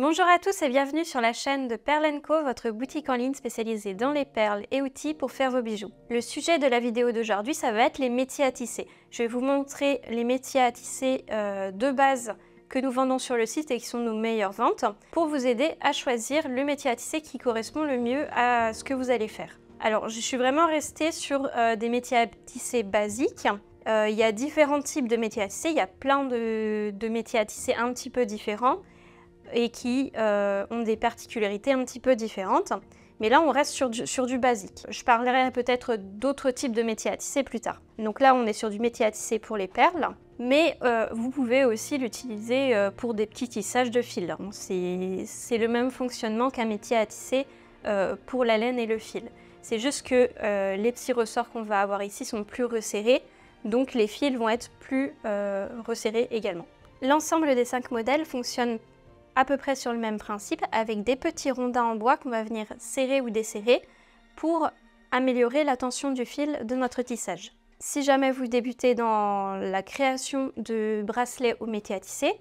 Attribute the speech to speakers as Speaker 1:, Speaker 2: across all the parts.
Speaker 1: Bonjour à tous et bienvenue sur la chaîne de Perle & Co, votre boutique en ligne spécialisée dans les perles et outils pour faire vos bijoux. Le sujet de la vidéo d'aujourd'hui, ça va être les métiers à tisser. Je vais vous montrer les métiers à tisser de base que nous vendons sur le site et qui sont nos meilleures ventes pour vous aider à choisir le métier à tisser qui correspond le mieux à ce que vous allez faire. Alors, je suis vraiment restée sur des métiers à tisser basiques. Il y a différents types de métiers à tisser, il y a plein de métiers à tisser un petit peu différents et qui ont des particularités un petit peu différentes. Mais là, on reste sur du basique. Je parlerai peut-être d'autres types de métiers à tisser plus tard. Donc là, on est sur du métier à tisser pour les perles, mais vous pouvez aussi l'utiliser pour des petits tissages de fil. C'est le même fonctionnement qu'un métier à tisser pour la laine et le fil. C'est juste que les petits ressorts qu'on va avoir ici sont plus resserrés, donc les fils vont être plus resserrés également. L'ensemble des 5 modèles fonctionne à peu près sur le même principe, avec des petits rondins en bois qu'on va venir serrer ou desserrer pour améliorer la tension du fil de notre tissage. Si jamais vous débutez dans la création de bracelets au métier à tisser,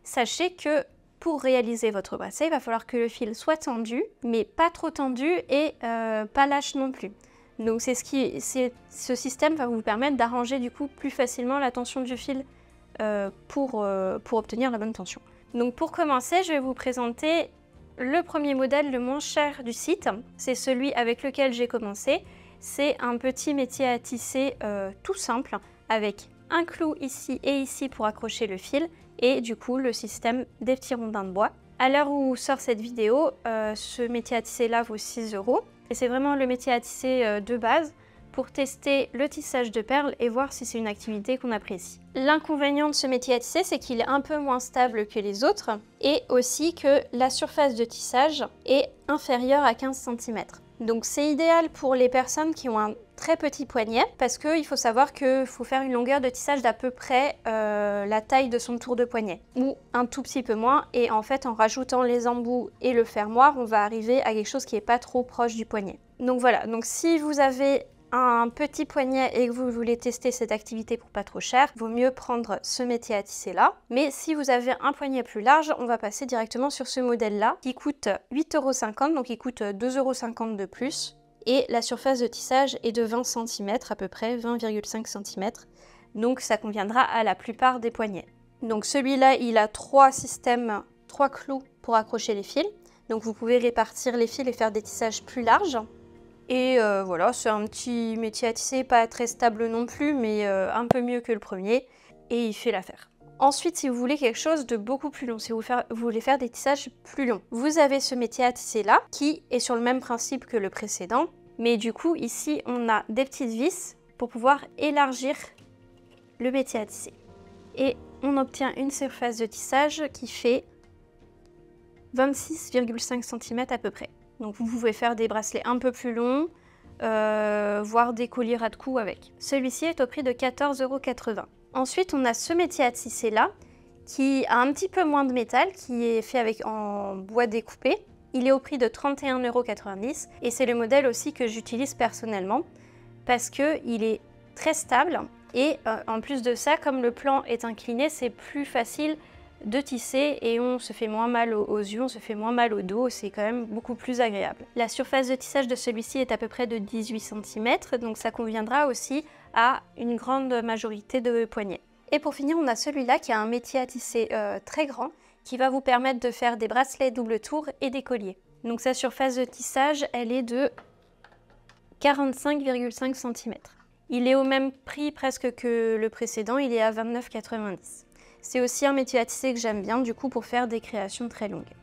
Speaker 1: sachez que pour réaliser votre bracelet, il va falloir que le fil soit tendu, mais pas trop tendu et pas lâche non plus. Donc ce système va vous permettre d'arranger du coup plus facilement la tension du fil pour obtenir la bonne tension. Donc pour commencer, je vais vous présenter le premier modèle le moins cher du site. C'est celui avec lequel j'ai commencé. C'est un petit métier à tisser tout simple avec un clou ici et ici pour accrocher le fil et du coup le système des petits rondins de bois. À l'heure où sort cette vidéo, ce métier à tisser là vaut 6 € et c'est vraiment le métier à tisser de base pour tester le tissage de perles et voir si c'est une activité qu'on apprécie. L'inconvénient de ce métier à tisser, c'est qu'il est un peu moins stable que les autres et aussi que la surface de tissage est inférieure à 15 cm. Donc c'est idéal pour les personnes qui ont un très petit poignet parce qu'il faut savoir qu'il faut faire une longueur de tissage d'à peu près la taille de son tour de poignet ou un tout petit peu moins, et en fait en rajoutant les embouts et le fermoir, on va arriver à quelque chose qui n'est pas trop proche du poignet. Donc voilà, donc si vous avez un petit poignet et que vous voulez tester cette activité pour pas trop cher, vaut mieux prendre ce métier à tisser là. Mais si vous avez un poignet plus large, on va passer directement sur ce modèle là qui coûte 8,50 €, donc il coûte 2,50 € de plus. Et la surface de tissage est de 20 cm à peu près, 20,5 cm. Donc ça conviendra à la plupart des poignets. Donc celui-là, il a 3 clous pour accrocher les fils. Donc vous pouvez répartir les fils et faire des tissages plus larges. Et voilà, c'est un petit métier à tisser, pas très stable non plus, mais un peu mieux que le premier, et il fait l'affaire. Ensuite, si vous voulez quelque chose de beaucoup plus long, si vous voulez faire des tissages plus longs, vous avez ce métier à tisser là, qui est sur le même principe que le précédent, mais du coup, ici, on a des petites vis pour pouvoir élargir le métier à tisser. Et on obtient une surface de tissage qui fait 26,5 cm à peu près. Donc vous pouvez faire des bracelets un peu plus longs, voire des colliers ras de cou avec. Celui-ci est au prix de 14,80 €. Ensuite, on a ce métier à tisser là, qui a un petit peu moins de métal, qui est fait en bois découpé. Il est au prix de 31,90 € et c'est le modèle aussi que j'utilise personnellement parce qu'il est très stable et en plus de ça, comme le plan est incliné, c'est plus facile de tisser et on se fait moins mal aux yeux, on se fait moins mal au dos, c'est quand même beaucoup plus agréable. La surface de tissage de celui-ci est à peu près de 18 cm, donc ça conviendra aussi à une grande majorité de poignets. Et pour finir, on a celui-là qui a un métier à tisser très grand, qui va vous permettre de faire des bracelets double tour et des colliers. Donc sa surface de tissage, elle est de 45,5 cm. Il est au même prix presque que le précédent, il est à 29,90 €. C'est aussi un métier à tisser que j'aime bien du coup pour faire des créations très longues.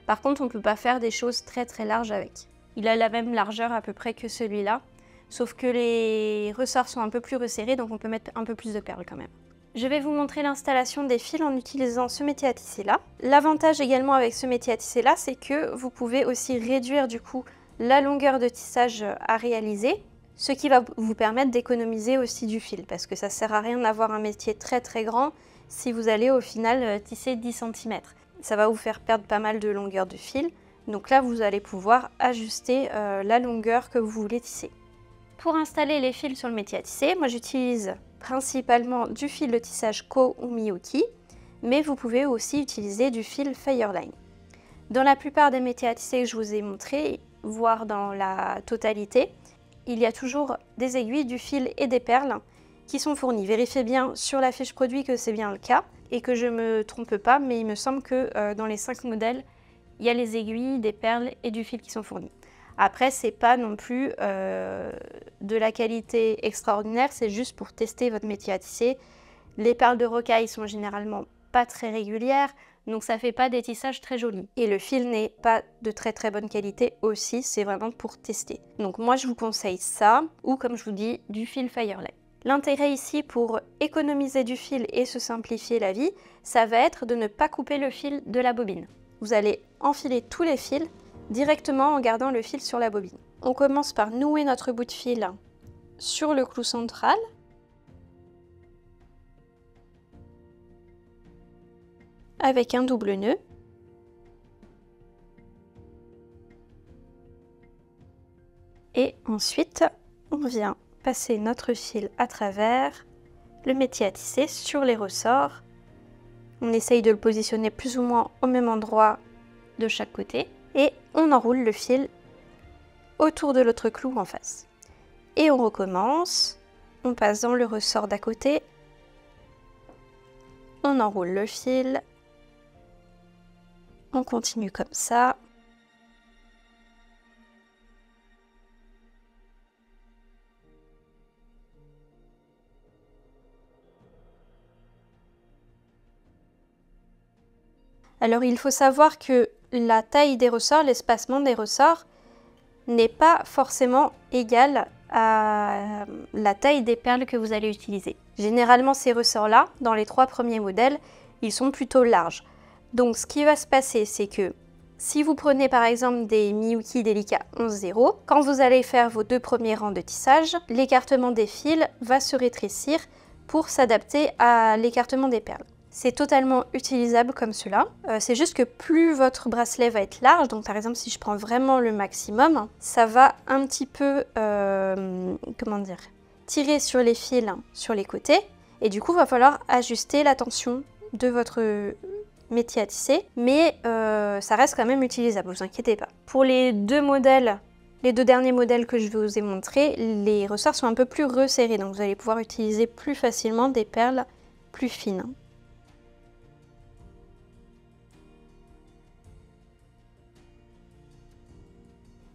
Speaker 1: Par contre, on ne peut pas faire des choses très larges avec. Il a la même largeur à peu près que celui-là, sauf que les ressorts sont un peu plus resserrés, donc on peut mettre un peu plus de perles quand même. Je vais vous montrer l'installation des fils en utilisant ce métier à tisser là. L'avantage également avec ce métier à tisser là, c'est que vous pouvez aussi réduire du coup la longueur de tissage à réaliser, ce qui va vous permettre d'économiser aussi du fil, parce que ça ne sert à rien d'avoir un métier très grand si vous allez au final tisser 10 cm. Ça va vous faire perdre pas mal de longueur de fil. Donc là, vous allez pouvoir ajuster la longueur que vous voulez tisser. Pour installer les fils sur le métier à tisser, moi j'utilise principalement du fil de tissage Co ou Miyuki, mais vous pouvez aussi utiliser du fil Fireline. Dans la plupart des métiers à tisser que je vous ai montrés, voire dans la totalité, il y a toujours des aiguilles, du fil et des perles qui sont fournis. Vérifiez bien sur la fiche produit que c'est bien le cas et que je ne me trompe pas, mais il me semble que dans les 5 modèles, il y a les aiguilles, des perles et du fil qui sont fournis. Après, c'est pas non plus de la qualité extraordinaire, c'est juste pour tester votre métier à tisser. Les perles de rocaille sont généralement pas très régulières, donc ça fait pas des tissages très jolis. Et le fil n'est pas de très bonne qualité aussi, c'est vraiment pour tester. Donc moi je vous conseille ça, ou comme je vous dis, du fil Firelight. L'intérêt ici pour économiser du fil et se simplifier la vie, ça va être de ne pas couper le fil de la bobine. Vous allez enfiler tous les fils directement en gardant le fil sur la bobine. On commence par nouer notre bout de fil sur le clou central. Avec un double nœud. Et ensuite, on vient passer notre fil à travers le métier à tisser sur les ressorts. On essaye de le positionner plus ou moins au même endroit de chaque côté. Et on enroule le fil autour de l'autre clou en face. Et on recommence. On passe dans le ressort d'à côté. On enroule le fil. On continue comme ça. Alors il faut savoir que la taille des ressorts, l'espacement des ressorts n'est pas forcément égal à la taille des perles que vous allez utiliser. Généralement ces ressorts-là, dans les 3 premiers modèles, ils sont plutôt larges. Donc ce qui va se passer, c'est que si vous prenez par exemple des Miyuki Delica 11-0, quand vous allez faire vos 2 premiers rangs de tissage, l'écartement des fils va se rétrécir pour s'adapter à l'écartement des perles. C'est totalement utilisable comme cela. C'est juste que plus votre bracelet va être large, donc par exemple si je prends vraiment le maximum, ça va un petit peu, tirer sur les fils sur les côtés. Et du coup, il va falloir ajuster la tension de votre métier à tisser. Mais ça reste quand même utilisable, ne vous inquiétez pas. Pour les 2 modèles, les 2 derniers modèles que je vous ai montrés, les ressorts sont un peu plus resserrés. Donc vous allez pouvoir utiliser plus facilement des perles plus fines.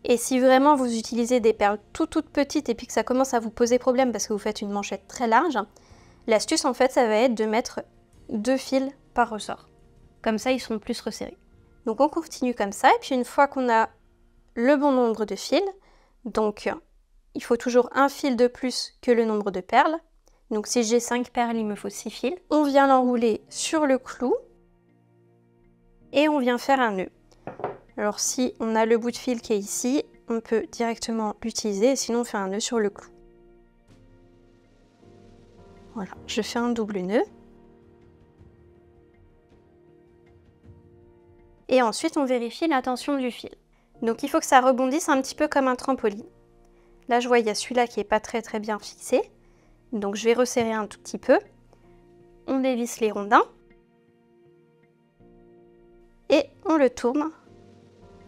Speaker 1: Et si vraiment vous utilisez des perles toutes petites et puis que ça commence à vous poser problème parce que vous faites une manchette très large, l'astuce en fait ça va être de mettre 2 fils par ressort. Comme ça ils sont plus resserrés. Donc on continue comme ça et puis une fois qu'on a le bon nombre de fils, donc il faut toujours un fil de plus que le nombre de perles. Donc si j'ai 5 perles, il me faut 6 fils. On vient l'enrouler sur le clou et on vient faire un nœud. Alors si on a le bout de fil qui est ici, on peut directement l'utiliser, sinon on fait un nœud sur le clou. Voilà, je fais un double nœud. Et ensuite on vérifie la tension du fil. Donc il faut que ça rebondisse un petit peu comme un trampoline. Là je vois il y a celui-là qui n'est pas très bien fixé. Donc je vais resserrer un tout petit peu. On dévisse les rondins. Et on le tourne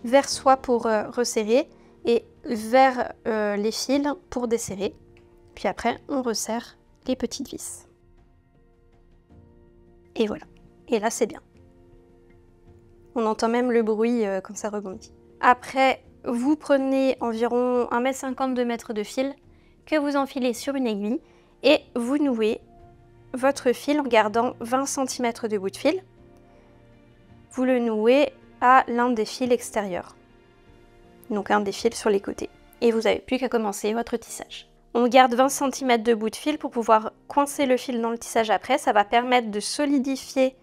Speaker 1: vers soi pour resserrer et vers les fils pour desserrer. Puis après, on resserre les petites vis. Et voilà. Et là, c'est bien. On entend même le bruit quand ça rebondit. Après, vous prenez environ 1,50 m, 2 m de fil que vous enfilez sur une aiguille et vous nouez votre fil en gardant 20 cm de bout de fil. Vous le nouez à l'un des fils extérieurs, donc un des fils sur les côtés. Et vous n'avez plus qu'à commencer votre tissage. On garde 20 cm de bout de fil pour pouvoir coincer le fil dans le tissage après. Ça va permettre de solidifier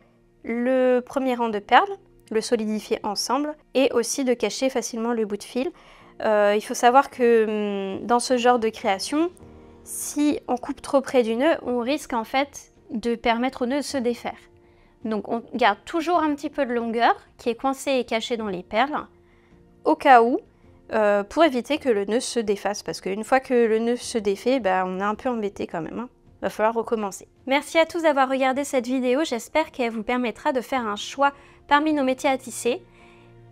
Speaker 1: le premier rang de perles, le solidifier ensemble, et aussi de cacher facilement le bout de fil. Il faut savoir que dans ce genre de création, si on coupe trop près du nœud, on risque en fait de permettre au nœud de se défaire. Donc on garde toujours un petit peu de longueur qui est coincée et cachée dans les perles, au cas où, pour éviter que le nœud se défasse. Parce qu'une fois que le nœud se défait, on est un peu embêté quand même. Va falloir recommencer. Merci à tous d'avoir regardé cette vidéo, j'espère qu'elle vous permettra de faire un choix parmi nos métiers à tisser.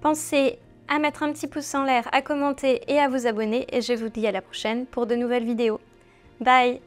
Speaker 1: Pensez à mettre un petit pouce en l'air, à commenter et à vous abonner. Et je vous dis à la prochaine pour de nouvelles vidéos. Bye!